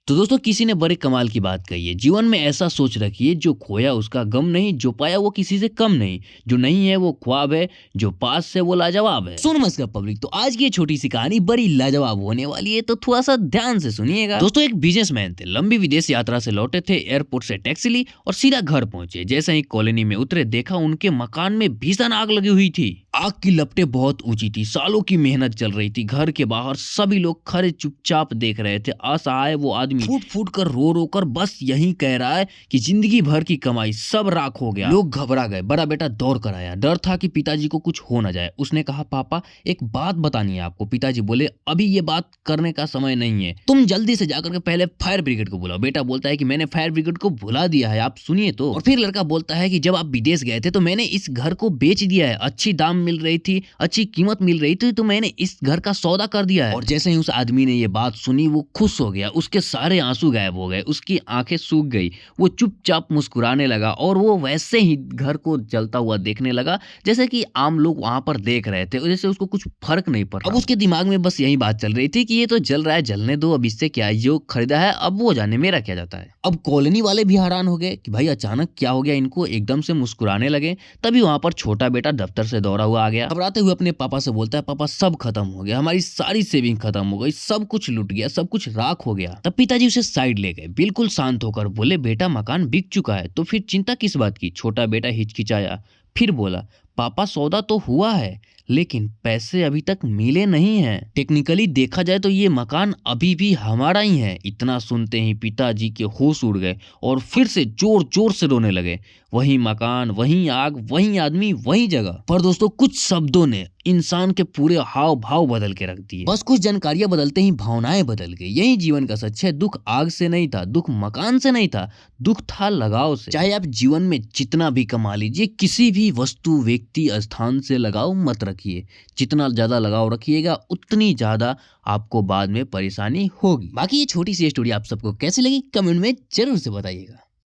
तो दोस्तों किसी ने बड़े कमाल की बात कही है, जीवन में ऐसा सोच रखिए जो खोया उसका गम नहीं, जो पाया वो किसी से कम नहीं, जो नहीं है वो ख्वाब है, जो पास है वो लाजवाब है। सो नमस्कार पब्लिक, तो आज की ये छोटी सी कहानी बड़ी लाजवाब होने वाली है, तो थोड़ा सा ध्यान से सुनिएगा। दोस्तों एक बिजनेसमैन थे, लंबी विदेश यात्रा से लौटे थे, एयरपोर्ट से टैक्सी ली और सीधा घर पहुंचे। जैसे ही कॉलोनी में उतरे देखा उनके मकान में भीषण आग लगी हुई थी। आग की लपटें बहुत ऊंची थी, सालों की मेहनत चल रही थी। घर के बाहर सभी लोग खड़े चुपचाप देख रहे थे। असहाय वो आदमी फूट फूट कर रो कर बस यही कह रहा है कि जिंदगी भर की कमाई सब राख हो गया। लोग घबरा गए। बड़ा बेटा दौड़ कर आया, डर था कि पिताजी को कुछ हो न जाए। उसने कहा, पापा एक बात बतानी है आपको। पिताजी बोले, अभी ये बात करने का समय नहीं है, तुम जल्दी से जाकर के पहले फायर ब्रिगेड को बुलाओ। बेटा बोलता है कि मैंने फायर ब्रिगेड को बुला दिया है, आप सुनिए तो। और फिर लड़का बोलता है कि जब आप विदेश गए थे तो मैंने इस घर को बेच दिया है, अच्छी दाम मिल रही थी, अच्छी कीमत मिल रही थी, तो मैंने इस घर का सौदा कर दिया है। और जैसे ही उस आदमी ने ये बात सुनी वो खुश हो गया, उसके सारे आंसू गायब हो गए, उसकी आंखें सूख गई, वो चुपचाप मुस्कुराने लगा और वो वैसे ही घर को जलता हुआ देखने लगा जैसे कि आम लोग वहां पर देख रहे थे, जैसे उसको कुछ फर्क नहीं पड़ रहा। अब उसके दिमाग में बस यही बात चल रही थी कि ये तो जल रहा है, जलने दो, अब इससे क्या, जो खरीदा है अब वो जाने, मेरा क्या जाता है। अब कॉलोनी वाले भी हैरान हो गए कि भाई अचानक क्या हो गया इनको, एकदम से मुस्कुराने लगे। तभी वहां पर छोटा बेटा दफ्तर से दौड़ा हुआ आ गया। घबराते हुए अपने पापा से बोलता है, पापा सब खत्म हो गया, हमारी सारी सेविंग खत्म हो गई, सब कुछ लुट गया, सब कुछ राख हो गया। तब पिताजी उसे साइड ले गए, बिल्कुल शांत होकर बोले, बेटा मकान बिक चुका है तो फिर चिंता किस बात की। छोटा बेटा हिचकिचाया, फिर बोला, पापा सौदा तो हुआ है लेकिन पैसे अभी तक मिले नहीं हैं। टेक्निकली देखा जाए तो ये मकान अभी भी हमारा ही है। इतना सुनते ही पिताजी के होश उड़ गए और फिर से जोर जोर से रोने लगे। वही मकान, वही आग, वही आदमी, वही जगह। पर दोस्तों कुछ शब्दों ने इंसान के पूरे हाव भाव बदल के रख दिए। बस कुछ जानकारियां बदलते ही भावनाएं बदल गई। यही जीवन का सच है। दुख आग से नहीं था, दुख मकान से नहीं था, दुख था लगाव से। चाहे आप जीवन में जितना भी कमा लीजिए, किसी भी वस्तु, व्यक्ति, स्थान से लगाव मत रखिए। जितना ज्यादा लगाव रखिएगा उतनी ज्यादा आपको बाद में परेशानी होगी। बाकी ये छोटी सी स्टोरी आप सबको कैसी लगी कमेंट में जरूर से बताइएगा।